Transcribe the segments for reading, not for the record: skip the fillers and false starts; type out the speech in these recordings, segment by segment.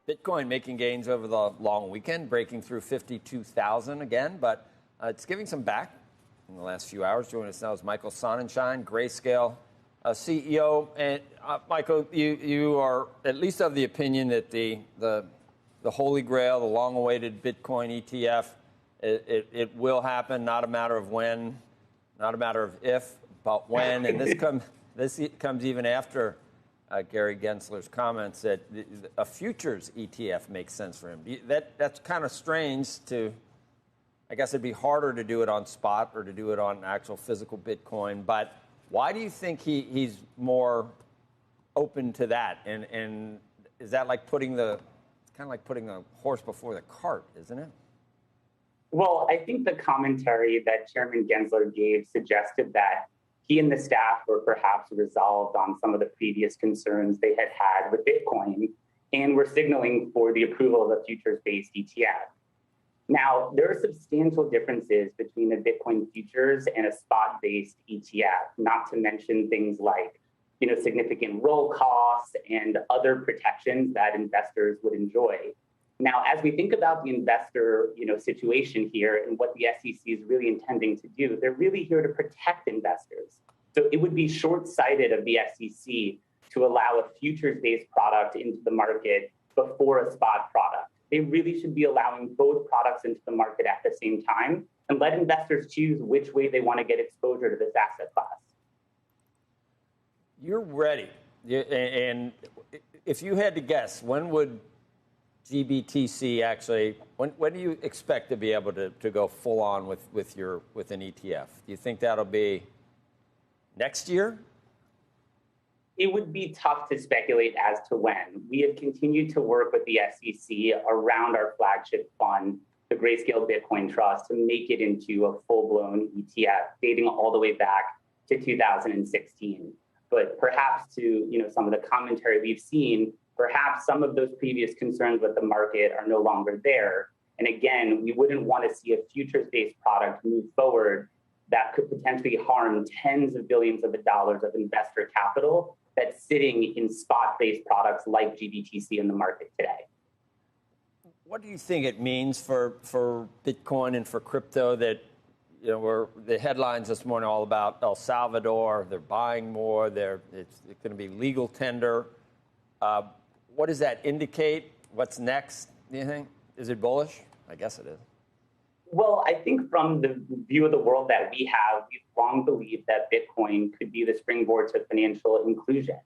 Bitcoin making gains over the long weekend, breaking through 52,000 again, but it's giving some back in the last few hours. Joining us now is Michael Sonnenschein, Grayscale CEO. And Michael, you are at least of the opinion that the holy grail, the long-awaited Bitcoin ETF, it will happen, not a matter of when, not a matter of if, but when. And this comes even after Gary Gensler's comments that a futures ETF makes sense for him. That's kind of strange to, I guess it'd be harder to do it on spot or to do it on actual physical Bitcoin. But why do you think he's more open to that? And is that like it's kind of like putting the horse before the cart, isn't it? Well, I think the commentary that Chairman Gensler gave suggested that he and the staff were perhaps resolved on some of the previous concerns they had had with Bitcoin and were signaling for the approval of a futures-based ETF. Now, there are substantial differences between a Bitcoin futures and a spot-based ETF, not to mention things like, significant roll costs and other protections that investors would enjoy. Now, as we think about the investor, situation here and what the SEC is really intending to do, they're really here to protect investors. So it would be short-sighted of the SEC to allow a futures-based product into the market before a spot product. They really should be allowing both products into the market at the same time and let investors choose which way they want to get exposure to this asset class. You're ready. And if you had to guess, when would GBTC actually, when do you expect to be able to go full on with an ETF? Do you think that'll be next year? It would be tough to speculate as to when. We have continued to work with the SEC around our flagship fund, the Grayscale Bitcoin Trust, to make it into a full-blown ETF, dating all the way back to 2016. But perhaps to some of the commentary we've seen, perhaps some of those previous concerns with the market are no longer there. And again, we wouldn't want to see a futures-based product move forward that could potentially harm tens of billions of dollars of investor capital that's sitting in spot-based products like GBTC in the market today. What do you think it means for Bitcoin and for crypto that, the headlines this morning all about El Salvador, they're buying more, it's going to be legal tender. What does that indicate? What's next, do you think? Is it bullish? I guess it is. Well, I think from the view of the world that we have, we've long believed that Bitcoin could be the springboard to financial inclusion.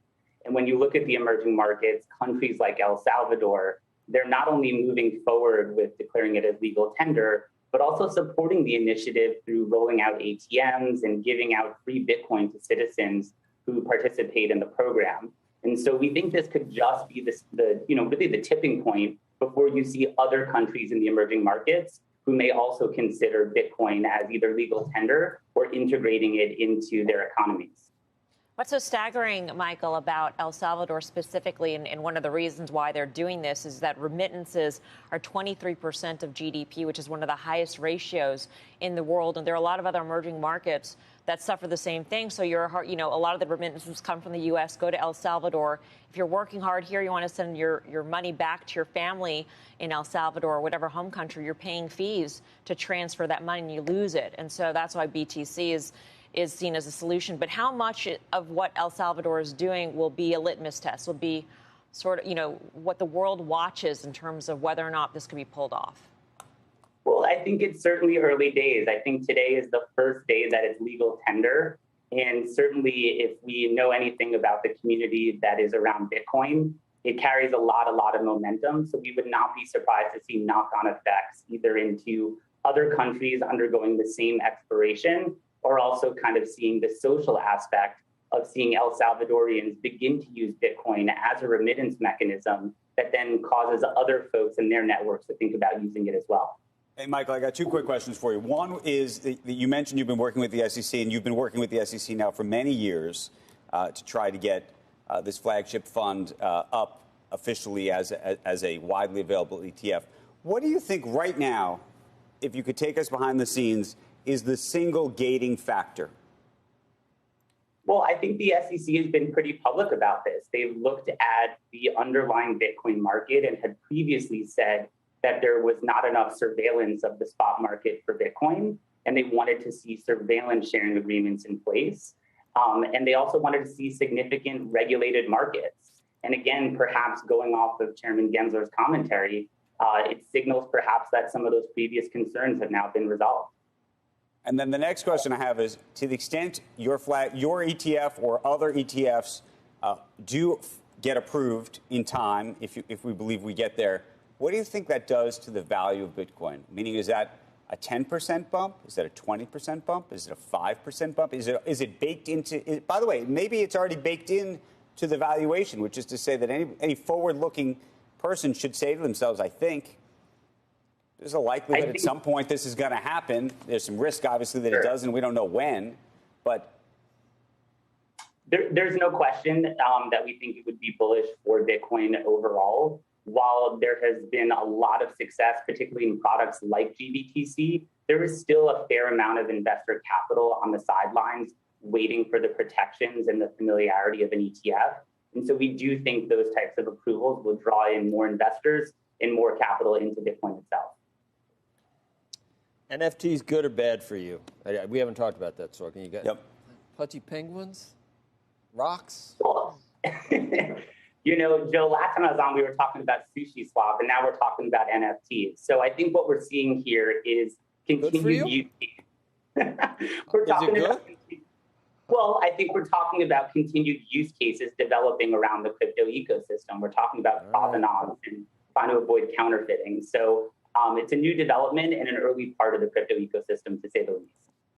And when you look at the emerging markets, countries like El Salvador, they're not only moving forward with declaring it as legal tender, but also supporting the initiative through rolling out ATMs and giving out free Bitcoin to citizens who participate in the program. And so we think this could just be really the tipping point before you see other countries in the emerging markets who may also consider Bitcoin as either legal tender or integrating it into their economies. What's so staggering, Michael, about El Salvador specifically, and one of the reasons why they're doing this is that remittances are 23% of GDP, which is one of the highest ratios in the world. And there are a lot of other emerging markets that suffer the same thing. So a lot of the remittances come from the U.S., go to El Salvador. If you're working hard here, you want to send your money back to your family in El Salvador or whatever home country, you're paying fees to transfer that money and you lose it. And so that's why BTC is seen as a solution. But how much of what El Salvador is doing will be a litmus test, will be sort of, what the world watches in terms of whether or not this can be pulled off? Well, I think it's certainly early days. I think today is the first day that it's legal tender. And certainly if we know anything about the community that is around Bitcoin, it carries a lot of momentum. So we would not be surprised to see knock-on effects either into other countries undergoing the same expiration or also kind of seeing the social aspect of seeing El Salvadorians begin to use Bitcoin as a remittance mechanism that then causes other folks in their networks to think about using it as well. Hey, Michael, I got two quick questions for you. One is that you mentioned you've been working with the SEC, and you've been working with the SEC now for many years to try to get this flagship fund up officially as a widely available ETF. What do you think right now, if you could take us behind the scenes, is the single gating factor? Well, I think the SEC has been pretty public about this. They've looked at the underlying Bitcoin market and had previously said that there was not enough surveillance of the spot market for Bitcoin, and they wanted to see surveillance sharing agreements in place. And they also wanted to see significant regulated markets. And again, perhaps going off of Chairman Gensler's commentary, it signals perhaps that some of those previous concerns have now been resolved. And then the next question I have is, to the extent your ETF or other ETFs do get approved in time, if we believe we get there, what do you think that does to the value of Bitcoin? Meaning, is that a 10% bump? Is that a 20% bump? Is it a 5% bump? Is it baked into? By the way, maybe it's already baked in to the valuation, which is to say that any forward-looking person should say to themselves, I think, there's a likelihood at some point this is going to happen. There's some risk, obviously, that it doesn't. We don't know when, but there's no question that we think it would be bullish for Bitcoin overall. While there has been a lot of success, particularly in products like GBTC, there is still a fair amount of investor capital on the sidelines waiting for the protections and the familiarity of an ETF. And so we do think those types of approvals will draw in more investors and more capital into Bitcoin itself. NFTs, good or bad for you? We haven't talked about that, Sorkin. You got putty penguins, rocks. Well, you know, Joe, last time I was on, we were talking about sushi swap, and now we're talking about NFTs. So I think what we're seeing here is continued use. We're talking about. Well, I think we're talking about continued use cases developing around the crypto ecosystem. We're talking about provenance and trying to avoid counterfeiting. So it's a new development and an early part of the crypto ecosystem, to say the least.